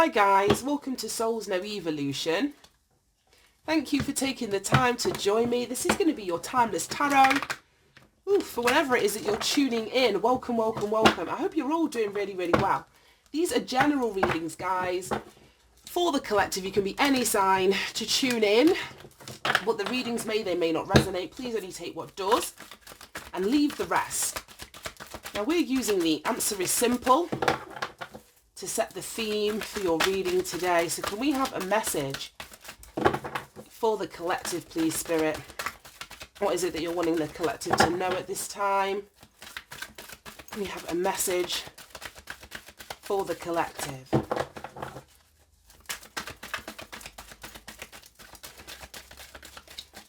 Hi guys, welcome to Souls No Evolution. Thank you for taking the time to join me. This is going to be your Timeless Tarot. For whenever it is that you're tuning in, welcome, welcome, welcome. I hope you're all doing really, really well. These are general readings, guys. For the collective, you can be any sign to tune in. But the readings they may not resonate. Please only take what does and leave the rest. Now we're using the answer is simple to set the theme for your reading today. So can we have a message for the collective, please, Spirit? What is it that you're wanting the collective to know at this time? We have a message for the collective.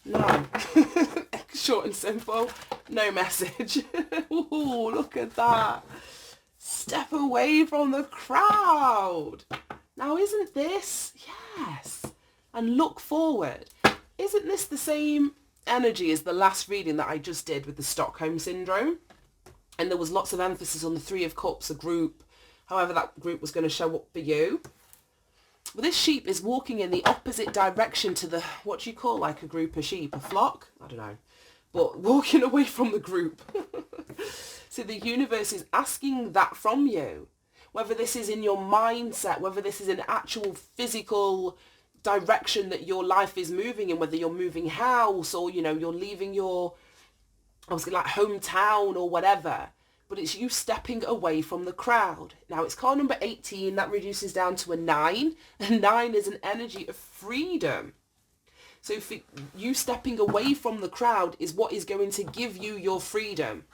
No. Short and simple. No message. Ooh, look at that. Step away from the crowd. Now, isn't this? Yes. And look forward. Isn't this the same energy as the last reading that I just did with the Stockholm Syndrome? And there was lots of emphasis on the Three of Cups, a group, however that group was going to show up for you. Well, this sheep is walking in the opposite direction to the, what do you call like a group of sheep? A flock? I don't know. But walking away from the group. So the universe is asking that from you. Whether this is in your mindset, whether this is an actual physical direction that your life is moving in, whether you're moving house or, you know, you're leaving your, like hometown or whatever. But it's you stepping away from the crowd. Now, it's card number 18. That reduces down to a 9. And 9 is an energy of freedom. So for you stepping away from the crowd is what is going to give you your freedom.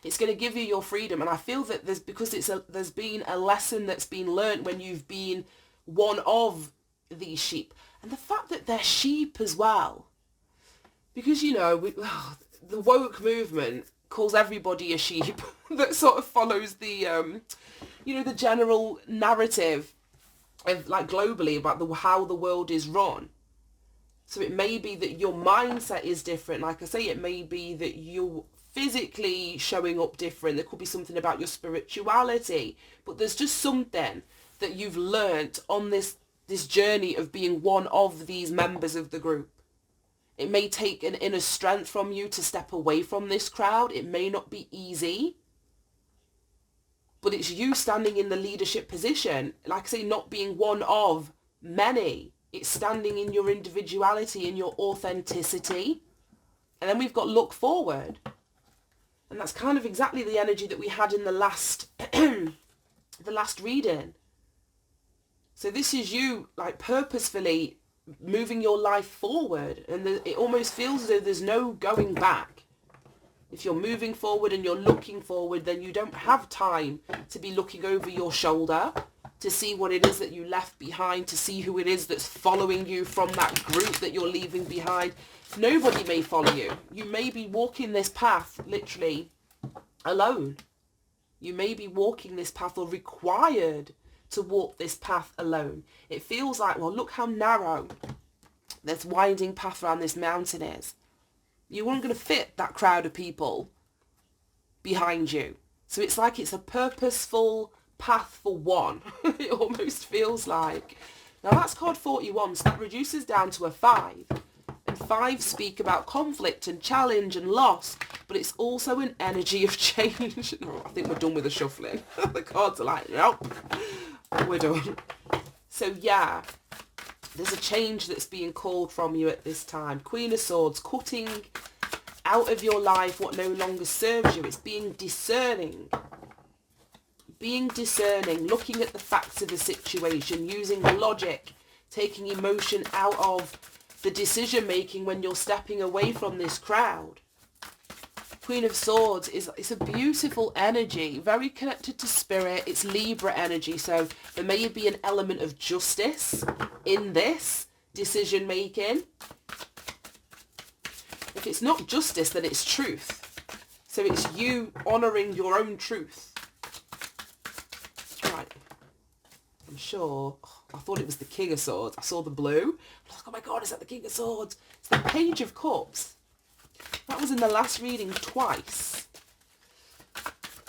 It's going to give you your freedom. And I feel that there's been a lesson that's been learnt when you've been one of these sheep. And the fact that they're sheep as well. Because, you know, the woke movement calls everybody a sheep that sort of follows the, the general narrative of, like, globally about how the world is run. So it may be that your mindset is different. Like I say, it may be that you're physically showing up different. There could be something about your spirituality. But there's just something that you've learnt on this journey of being one of these members of the group. It may take an inner strength from you to step away from this crowd. It may not be easy. But it's you standing in the leadership position. Like I say, not being one of many. It's standing in your individuality, in your authenticity. And then we've got look forward. And that's kind of exactly the energy that we had in the last the last reading. So this is you, like, purposefully moving your life forward. And it almost feels as though there's no going back. If you're moving forward and you're looking forward, then you don't have time to be looking over your shoulder to see what it is that you left behind, to see who it is that's following you from that group that you're leaving behind. Nobody may follow you. You may be walking this path literally alone. You may be walking this path or required to walk this path alone. It feels like, well, look how narrow this winding path around this mountain is. You aren't going to fit that crowd of people behind you. So it's like it's a purposeful path for one. It almost feels like. Now that's card 41, so that reduces down to a 5. And 5 speak about conflict and challenge and loss, but it's also an energy of change. Oh, I think we're done with the shuffling. The cards are like, nope, we're done. So yeah, there's a change that's being called from you at this time. Queen of Swords, cutting out of your life what no longer serves you. It's being discerning. Being discerning, looking at the facts of a situation, using logic, taking emotion out of the decision making when you're stepping away from this crowd. Queen of Swords it's a beautiful energy, very connected to spirit. It's Libra energy, so there may be an element of justice in this decision making. If it's not justice, then it's truth. So it's you honouring your own truth. Right. I'm sure. I thought it was the King of Swords. I saw the blue. I was like, oh my God, is that the King of Swords? It's the Page of Cups. That was in the last reading twice.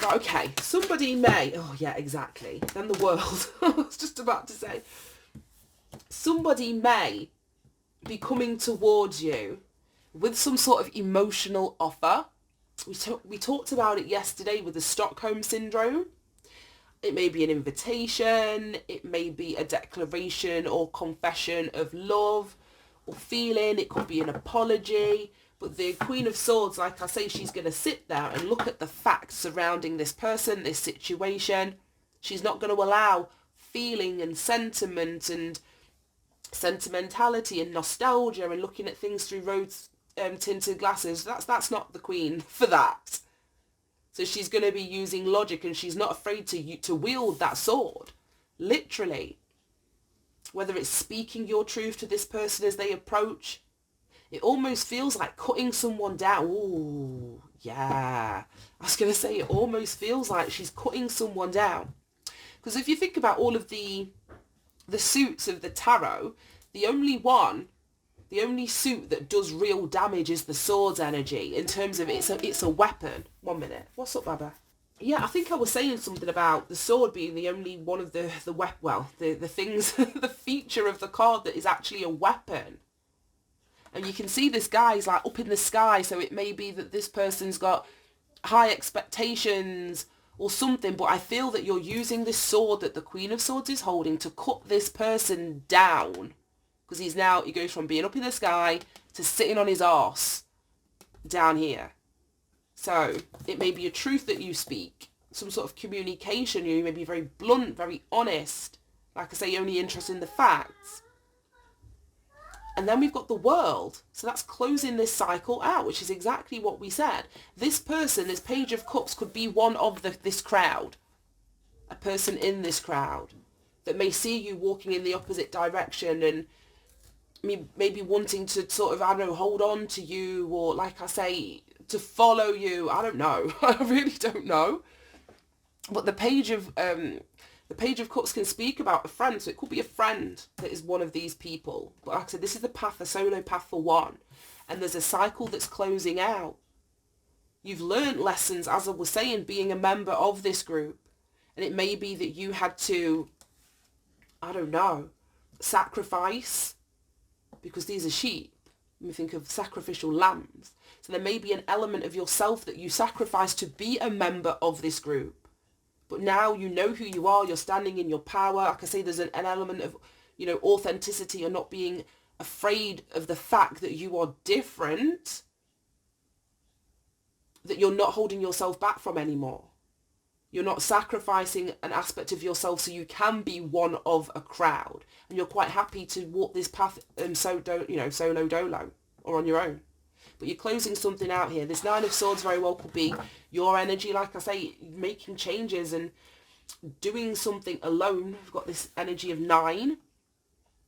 Right, okay, somebody may, oh yeah, exactly, then the world, I was just about to say, somebody may be coming towards you with some sort of emotional offer. We talked about it yesterday with the Stockholm Syndrome. It may be an invitation, it may be a declaration or confession of love or feeling, it could be an apology. But the Queen of Swords, like I say, she's going to sit there and look at the facts surrounding this person, this situation. She's not going to allow feeling and sentiment and sentimentality and nostalgia and looking at things through rose-tinted glasses. That's not the Queen for that. So she's going to be using logic, and she's not afraid to wield that sword, literally. Whether it's speaking your truth to this person as they approach, it almost feels like cutting someone down. Ooh, yeah. I was going to say, it almost feels like she's cutting someone down. Because if you think about all of the suits of the tarot, the only suit that does real damage is the sword's energy, in terms of it's a weapon. 1 minute. What's up, Baba? Yeah, I think I was saying something about the sword being the only one of the things, the feature of the card that is actually a weapon. And you can see this guy's like up in the sky, so it may be that this person's got high expectations or something, but I feel that you're using this sword that the Queen of Swords is holding to cut this person down. Because he goes from being up in the sky to sitting on his arse down here. So it may be a truth that you speak, some sort of communication. You may be very blunt, very honest. Like I say, only interested in the facts. And then we've got the World. So that's closing this cycle out, which is exactly what we said. This person, this Page of Cups, could be one of this crowd. A person in this crowd that may see you walking in the opposite direction and maybe wanting to sort of, I don't know, hold on to you, or like I say, to follow you. I don't know. I really don't know. But the Page of Cups can speak about a friend, so it could be a friend that is one of these people. But like I said, this is the path, a solo path for one, and there's a cycle that's closing out. You've learned lessons, as I was saying, being a member of this group, and it may be that you had to, I don't know, sacrifice, because these are sheep. We think of sacrificial lambs. So there may be an element of yourself that you sacrifice to be a member of this group. But now you know who you are, you're standing in your power. Like I say, there's an element of, authenticity, or not being afraid of the fact that you are different, that you're not holding yourself back from anymore. You're not sacrificing an aspect of yourself so you can be one of a crowd. And you're quite happy to walk this path solo dolo, or on your own. But you're closing something out here. This Nine of Swords very well could be your energy, like I say, making changes and doing something alone. We've got this energy of 9,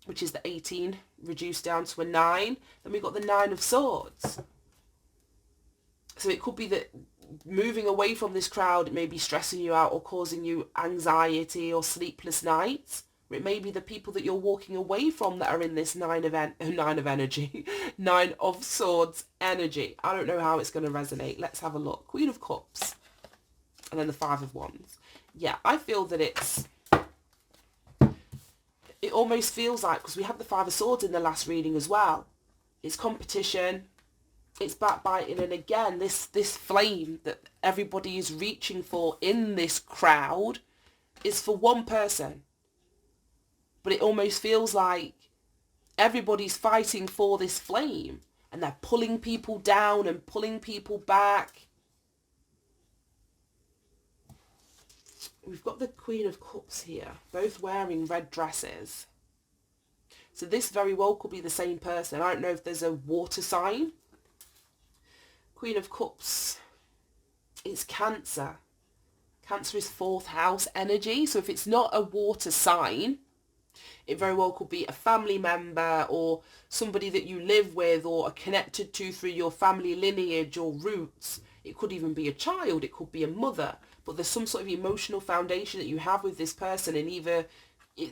which is the 18 reduced down to a 9. Then we've got the 9 of Swords. So it could be that moving away from this crowd, it may be stressing you out or causing you anxiety or sleepless nights. Or it may be the people that you're walking away from that are in this 9 of energy, 9 of Swords energy. I don't know how it's going to resonate. Let's have a look. Queen of Cups. And then the 5 of Wands. Yeah, I feel that it almost feels like, because we had the 5 of Swords in the last reading as well. It's competition. It's backbiting, and again, this flame that everybody is reaching for in this crowd is for one person. But it almost feels like everybody's fighting for this flame, and they're pulling people down and pulling people back. We've got the Queen of Cups here, both wearing red dresses. So this very well could be the same person. I don't know if there's a water sign. Queen of Cups, it's Cancer. Cancer is 4th house energy. So if it's not a water sign, it very well could be a family member or somebody that you live with or are connected to through your family lineage or roots. It could even be a child. It could be a mother. But there's some sort of emotional foundation that you have with this person, and either,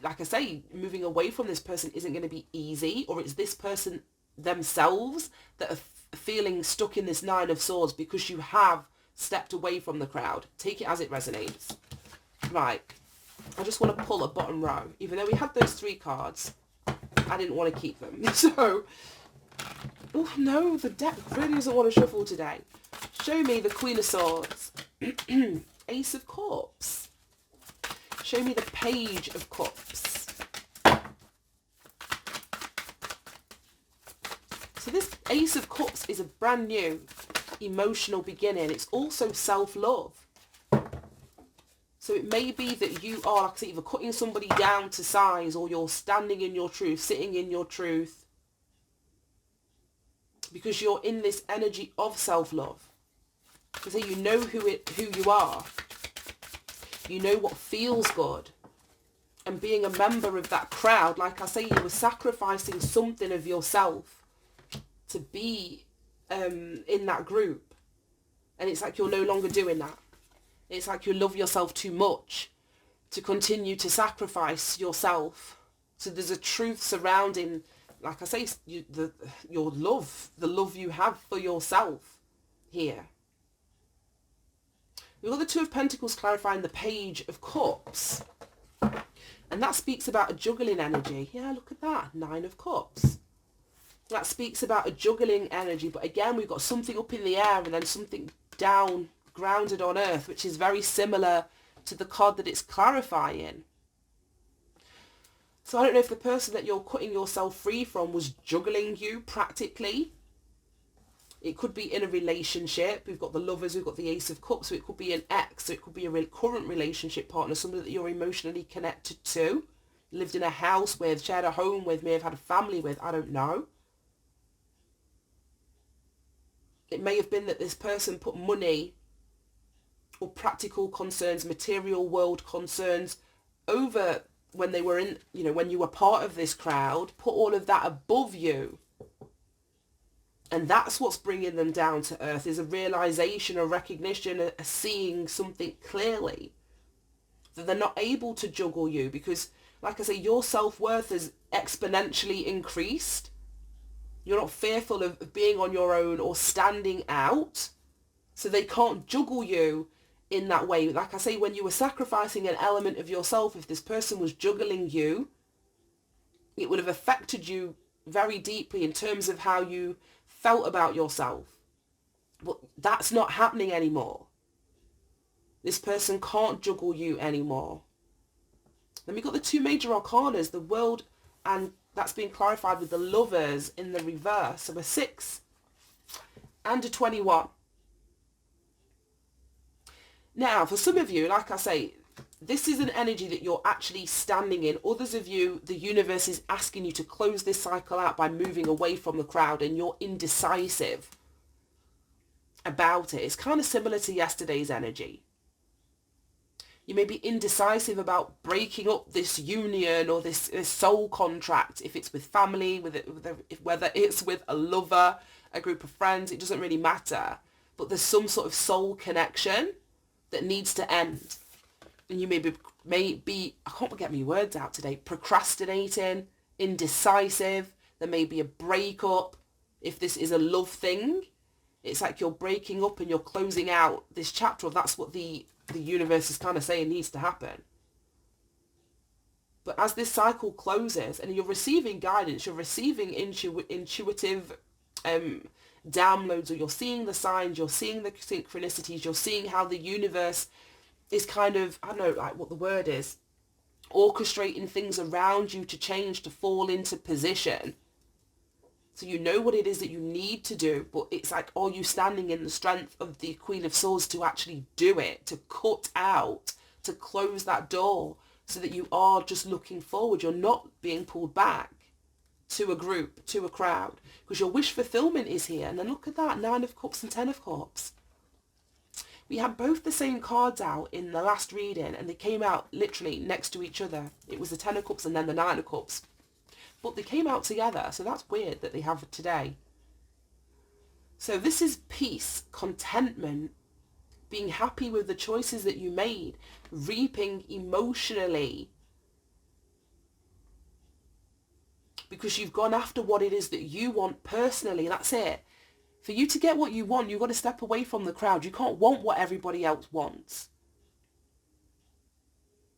like I say, moving away from this person isn't going to be easy, or it's this person themselves that are feeling stuck in this 9 of Swords because you have stepped away from the crowd. Take it as it resonates. Right. I just want to pull a bottom row. Even though we had those 3 cards, I didn't want to keep them. So, oh no, the deck really doesn't want to shuffle today. Show me the Queen of Swords. Ace of Cups. Show me the Page of Cups. So this Ace of Cups is a brand new emotional beginning. It's also self-love. So it may be that you are, like I say, either cutting somebody down to size, or you're standing in your truth, sitting in your truth, because you're in this energy of self-love. So you know who you are. You know what feels good. And being a member of that crowd, like I say, you were sacrificing something of yourself to be in that group. And it's like you're no longer doing that. It's like you love yourself too much to continue to sacrifice yourself. So there's a truth surrounding, like I say, your love, the love you have for yourself here. We've got the 2 of Pentacles clarifying the Page of Cups. And that speaks about a juggling energy. Yeah, look at that. 9 of Cups. That speaks about a juggling energy. But again, we've got something up in the air and then something down, grounded on earth, which is very similar to the card that it's clarifying. So I don't know if the person that you're cutting yourself free from was juggling you practically. It could be in a relationship. We've got the Lovers, we've got the Ace of Cups, so it could be an ex, so it could be a current relationship partner, somebody that you're emotionally connected to, lived in a house with, shared a home with, may have had a family with, I don't know. It may have been that this person put money or practical concerns, material world concerns over when they were in, when you were part of this crowd, put all of that above you. And that's what's bringing them down to earth, is a realization, a recognition, a seeing something clearly. That they're not able to juggle you because, like I say, your self-worth is exponentially increased. You're not fearful of being on your own or standing out. So they can't juggle you in that way. Like I say, when you were sacrificing an element of yourself, if this person was juggling you, it would have affected you very deeply in terms of how you felt about yourself. But that's not happening anymore. This person can't juggle you anymore. Then we've got the 2 major arcanas, the World, and that's being clarified with the Lovers in the reverse. So a 6 and a 21. Now, for some of you, like I say, this is an energy that you're actually standing in. Others of you, the universe is asking you to close this cycle out by moving away from the crowd, and you're indecisive about it. It's kind of similar to yesterday's energy. You may be indecisive about breaking up this union or this soul contract, if it's with family, whether it's with a lover, a group of friends, it doesn't really matter. But there's some sort of soul connection that needs to end. And you may be, I can't get my words out today, procrastinating, indecisive. There may be a breakup. If this is a love thing, it's like you're breaking up and you're closing out this chapter. That's what the universe is kind of saying needs to happen. But as this cycle closes and you're receiving guidance, you're receiving intuitive downloads, or you're seeing the signs, you're seeing the synchronicities, you're seeing how the universe is kind of, I don't know, like what the word is, orchestrating things around you to change, to fall into position. So you know what it is that you need to do, but it's like, are you standing in the strength of the Queen of Swords to actually do it, to cut out, to close that door, so that you are just looking forward. You're not being pulled back to a group, to a crowd, because your wish fulfillment is here. And then look at that, 9 of Cups and 10 of Cups. We had both the same cards out in the last reading, and they came out literally next to each other. It was the 10 of Cups and then the 9 of Cups. But they came out together, so that's weird that they have it today. So this is peace, contentment, being happy with the choices that you made, reaping emotionally, because you've gone after what it is that you want personally. That's it. For you to get what you want, you've got to step away from the crowd. You can't want what everybody else wants.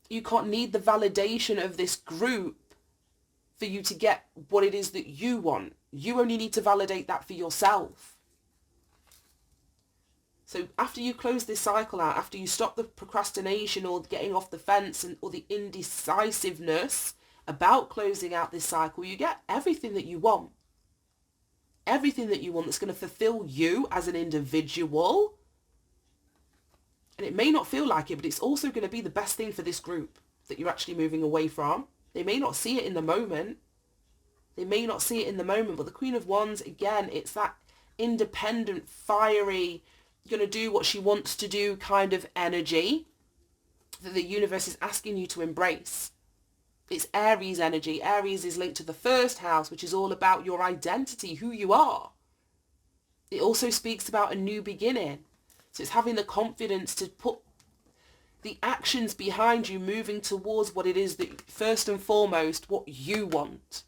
You can't need the validation of this group for you to get what it is that you want. You only need to validate that for yourself. So after you close this cycle out, after you stop the procrastination or getting off the fence or the indecisiveness about closing out this cycle, you get everything that you want. Everything that you want that's going to fulfill you as an individual. And it may not feel like it, but it's also going to be the best thing for this group that you're actually moving away from. They may not see it in the moment. They may not see it in the moment, but the Queen of Wands, again, it's that independent, fiery, going to do what she wants to do kind of energy that the universe is asking you to embrace. It's Aries energy. Aries is linked to the first house, which is all about your identity, who you are. It also speaks about a new beginning. So it's having the confidence to put the actions behind you, moving towards what it is that, first and foremost, what you want.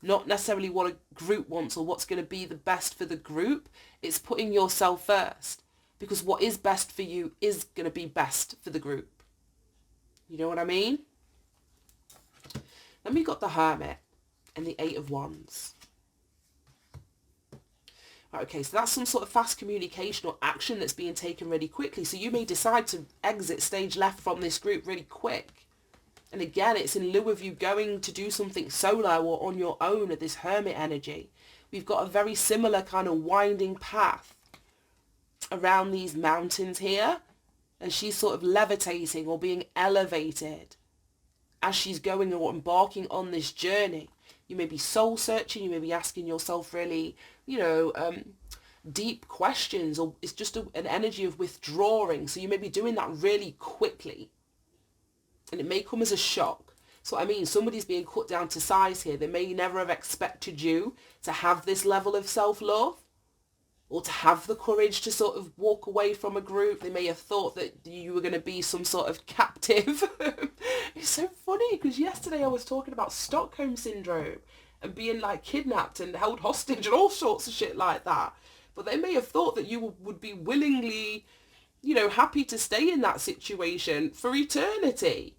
Not necessarily what a group wants or what's going to be the best for the group. It's putting yourself first. Because what is best for you is going to be best for the group. You know what I mean? Then we got the Hermit and the Eight of Wands. Right, okay, so that's some sort of fast communication or action that's being taken really quickly. So you may decide to exit stage left from this group really quick. And again, it's in lieu of you going to do something solo or on your own at this Hermit energy. We've got a very similar kind of winding path around these mountains here. And she's sort of levitating or being elevated as she's going or embarking on this journey. You may be soul searching, you may be asking yourself really, deep questions, or it's just an energy of withdrawing. So you may be doing that really quickly. And it may come as a shock. So I mean, somebody's being cut down to size here. They may never have expected you to have this level of self-love or to have the courage to sort of walk away from a group. They may have thought that you were going to be some sort of captive. It's so funny because yesterday I was talking about Stockholm Syndrome and being like kidnapped and held hostage and all sorts of shit like that. But they may have thought that you would be willingly, happy to stay in that situation for eternity.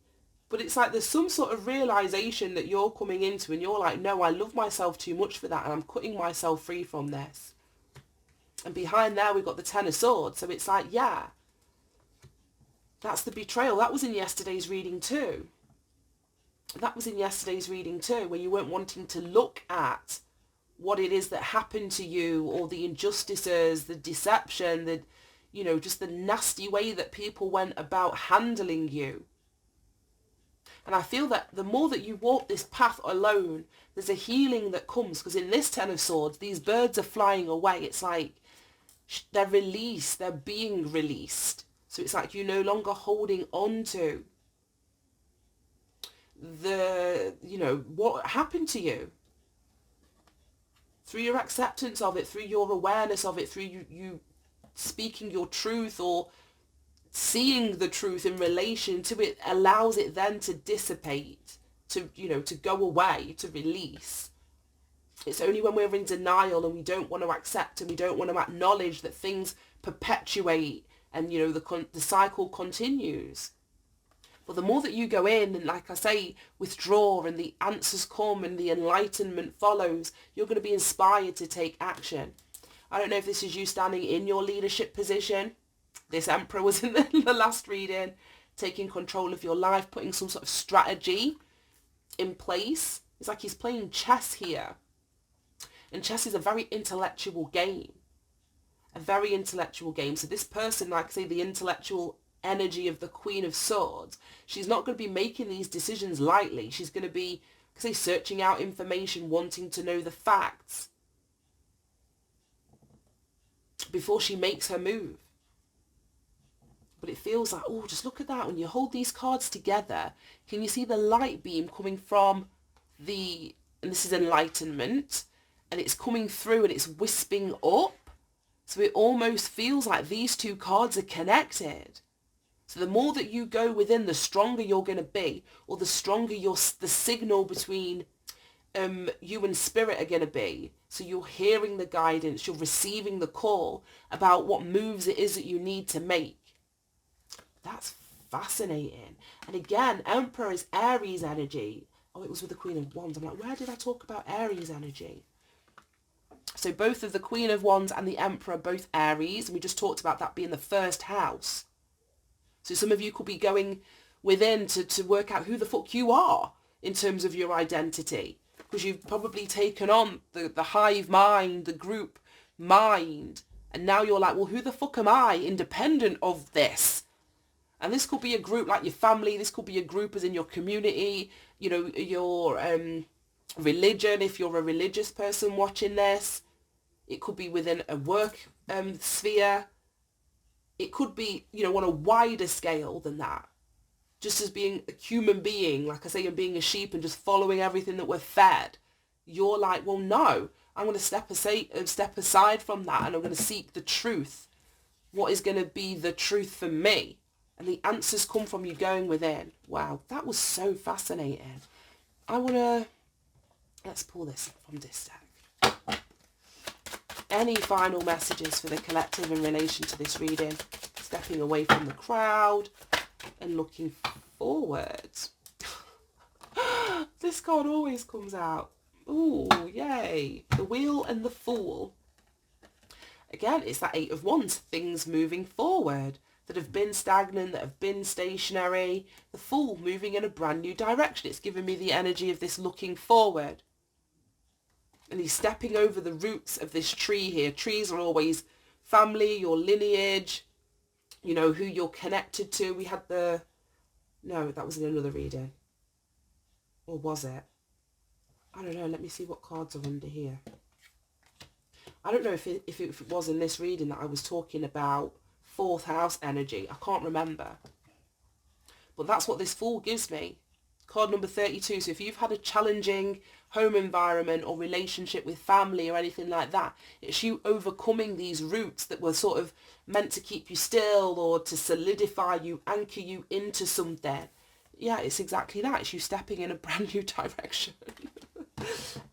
But it's like there's some sort of realization that you're coming into and you're like, no, I love myself too much for that and I'm cutting myself free from this. And behind there we've got the Ten of Swords. So it's like, yeah, that's the betrayal. That was in yesterday's reading too. Where you weren't wanting to look at what it is that happened to you or the injustices, the deception, just the nasty way that people went about handling you. And I feel that the more that you walk this path alone, there's a healing that comes. Because in this Ten of Swords, these birds are flying away. It's like they're released, they're being released. So it's like you're no longer holding on to what happened to you. Through your acceptance of it, through your awareness of it, through you speaking your truth or seeing the truth in relation to it, allows it then to dissipate, to go away, to release. It's only when we're in denial and we don't want to accept and we don't want to acknowledge that things perpetuate and the cycle continues. But the more that you go in and, like I say, withdraw and the answers come and the enlightenment follows, you're going to be inspired to take action. I don't know if this is you standing in your leadership position. This Emperor was in the last reading, taking control of your life, putting some sort of strategy in place. It's like he's playing chess here. And chess is a very intellectual game. So this person, like I say, the intellectual energy of the Queen of Swords, she's not going to be making these decisions lightly. She's going to be, searching out information, wanting to know the facts before she makes her move. But it feels like, oh, just look at that. When you hold these cards together, can you see the light beam coming from and this is enlightenment, and it's coming through and it's wisping up. So it almost feels like these two cards are connected. So the more that you go within, the stronger you're going to be, or the stronger the signal between you and spirit are going to be. So you're hearing the guidance, you're receiving the call about what moves it is that you need to make. That's fascinating. And again, Emperor is Aries energy. Oh, it was with the Queen of Wands. I'm like, where did I talk about Aries energy? So both of the Queen of Wands and the Emperor, both Aries. And we just talked about that being the first house. So some of you could be going within to work out who the fuck you are in terms of your identity. Because you've probably taken on the hive mind, the group mind. And now you're like, well, who the fuck am I independent of this? And this could be a group like your family. This could be a group as in your community, you know, your religion, if you're a religious person watching this. It could be within a work sphere. It could be, you know, on a wider scale than that. Just as being a human being, like I say, and being a sheep and just following everything that we're fed. You're like, well, no, I'm going to step aside from that and I'm going to seek the truth. What is going to be the truth for me? And the answers come from you going within. Wow, that was so fascinating. Let's pull this from this deck. Any final messages for the collective in relation to this reading? Stepping away from the crowd and looking forward. This card always comes out. Ooh, yay. The Wheel and the Fool. Again, it's that Eight of Wands. Things moving forward that have been stagnant, that have been stationary. The Fool moving in a brand new direction. It's giving me the energy of this looking forward. And he's stepping over the roots of this tree here. Trees are always family, your lineage, you know, who you're connected to. We had no, that was in another reading. Or was it? I don't know. Let me see what cards are under here. I don't know if it was in this reading that I was talking about fourth house energy. I can't remember. But that's what this Fool gives me. Card number 32. So if you've had a challenging home environment or relationship with family or anything like that, it's you overcoming these roots that were sort of meant to keep you still or to solidify you, anchor you into something. Yeah, it's exactly that. It's you stepping in a brand new direction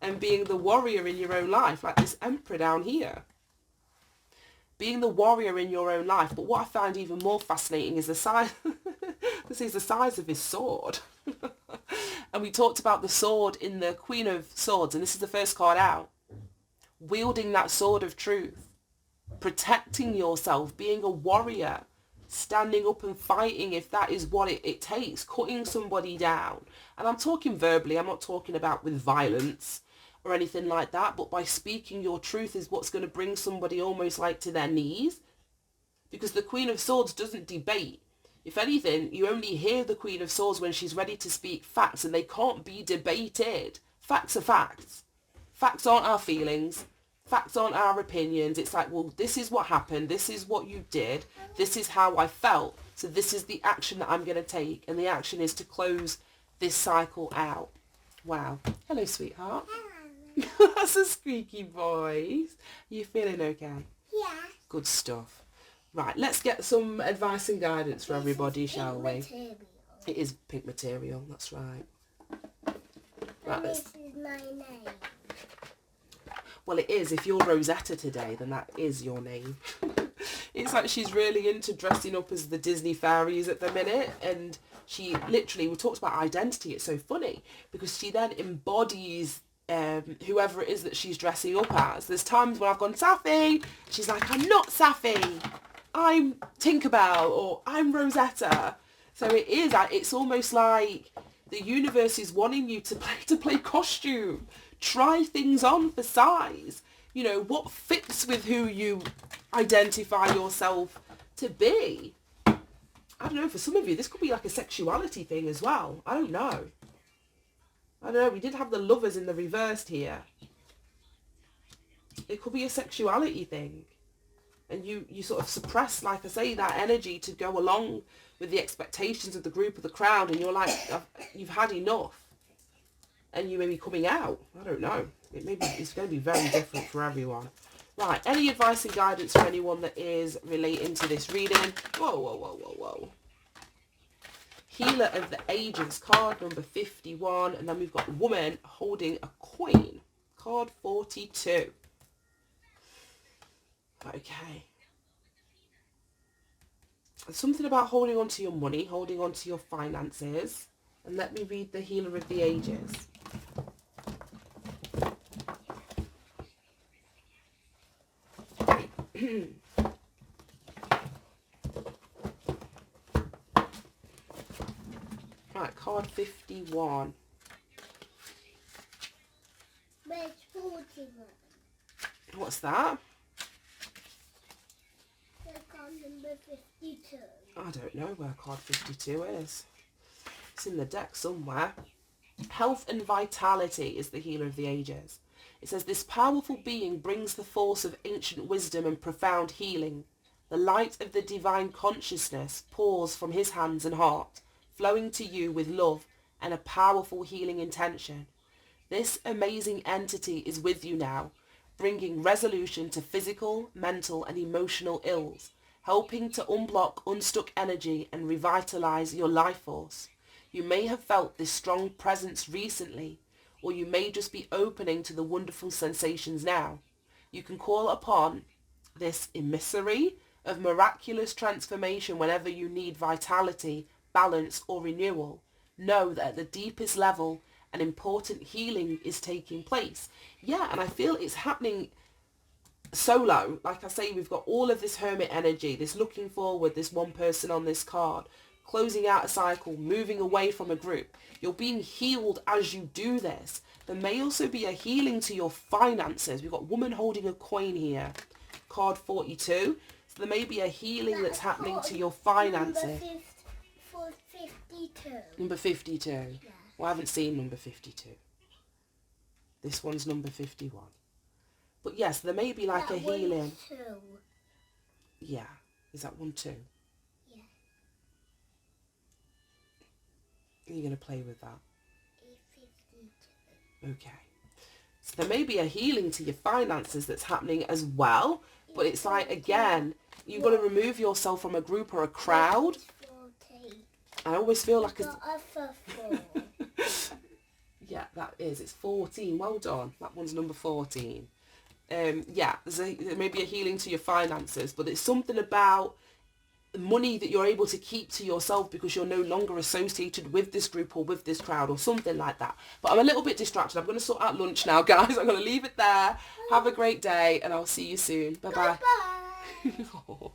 and being the warrior in your own life, like this Emperor down here. Being the warrior in your own life. But what I found even more fascinating is the size, this is the size of his sword. And we talked about the sword in the Queen of Swords, and this is the first card out. Wielding that sword of truth. Protecting yourself, being a warrior. Standing up and fighting if that is what it takes. Cutting somebody down. And I'm talking verbally, I'm not talking about with violence or anything like that, but by speaking your truth is what's going to bring somebody almost like to their knees. Because the Queen of Swords doesn't debate. If anything, you only hear the Queen of Swords when she's ready to speak facts, and they can't be debated. Facts are facts. Facts aren't our feelings. Facts aren't our opinions. It's like, well, this is what happened. This is what you did. This is how I felt. So this is the action that I'm going to take. And the action is to close this cycle out. Wow. Hello, sweetheart. Hello. That's a squeaky voice. You feeling okay? Yeah. Good stuff. Right, let's get some advice and guidance for everybody, shall we? Material. It is pink material, that's right. Right, this is my name. Well, it is. If you're Rosetta today, then that is your name. It's like she's really into dressing up as the Disney fairies at the minute. And she literally, we talked about identity. It's so funny because she then embodies whoever it is that she's dressing up as. There's times when I've gone, Safi. She's like, I'm not Safi. I'm Tinkerbell or I'm Rosetta. So it is. It's almost like the universe is wanting you to play costume. Try things on for size. You know, what fits with who you identify yourself to be. I don't know, for some of you, this could be like a sexuality thing as well. I don't know. We did have the Lovers in the reversed here. It could be a sexuality thing. And you sort of suppress, like I say, that energy to go along with the expectations of the group or the crowd. And you're like, you've had enough. And you may be coming out. I don't know. It's going to be very different for everyone. Right. Any advice and guidance for anyone that is relating to this reading? Whoa, whoa, whoa, whoa, whoa. Healer of the Ages, card number 51. And then we've got Woman holding a coin. Card 42. Okay. Something about holding on to your money, holding on to your finances. And let me read the Healer of the Ages. Right, card 51. Where's 41? What's that? Card number 52. I don't know where card 52 is. It's in the deck somewhere. Health and vitality is the Healer of the Ages. It says, this powerful being brings the force of ancient wisdom and profound healing. The light of the divine consciousness pours from his hands and heart, flowing to you with love and a powerful healing intention. This amazing entity is with you now, bringing resolution to physical, mental and emotional ills, helping to unblock unstuck energy and revitalize your life force. You may have felt this strong presence recently, or you may just be opening to the wonderful sensations now. You can call upon this emissary of miraculous transformation whenever you need vitality, balance or renewal. Know that at the deepest level, an important healing is taking place. Yeah, and I feel it's happening solo. Like I say, we've got all of this hermit energy, this looking forward, this one person on this card, closing out a cycle, moving away from a group. You're being healed as you do this. There may also be a healing to your finances. We've got woman holding a coin here, card 42. So there may be a healing that's happening to your finances. Number 52. Number 52. Yeah. Well, I haven't seen number 52. This one's number 51. But yes, there may be like That a healing. one's 2. Yeah. Is that one too? Yeah. You're going to play with that. 52. Okay. So there may be a healing to your finances that's happening as well. But it's like, again, you've got to remove yourself from a group or a crowd. 40. I always feel like it's... Got a 4. Yeah, that is. It's 14. Well done. That one's number 14. Yeah, there may be a healing to your finances, but it's something about money that you're able to keep to yourself because you're no longer associated with this group or with this crowd or something like that. But I'm a little bit distracted. I'm going to sort out lunch now, guys. I'm going to leave it there. Have a great day, and I'll see you soon. Bye-bye. Bye.